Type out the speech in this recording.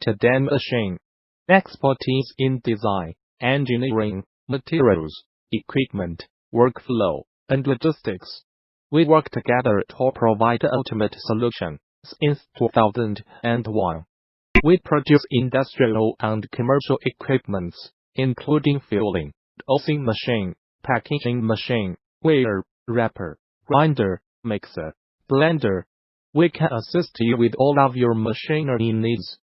end-to-end machine. Expertise in design, engineering, materials, equipment, workflow, and logistics. We work together to provide the ultimate solution. Since 2001, we produce industrial and commercial equipments, including filling, dosing machine, packaging machine, weigher, wrapper, grinder, mixer, blender. We can assist you with all of your machinery needs.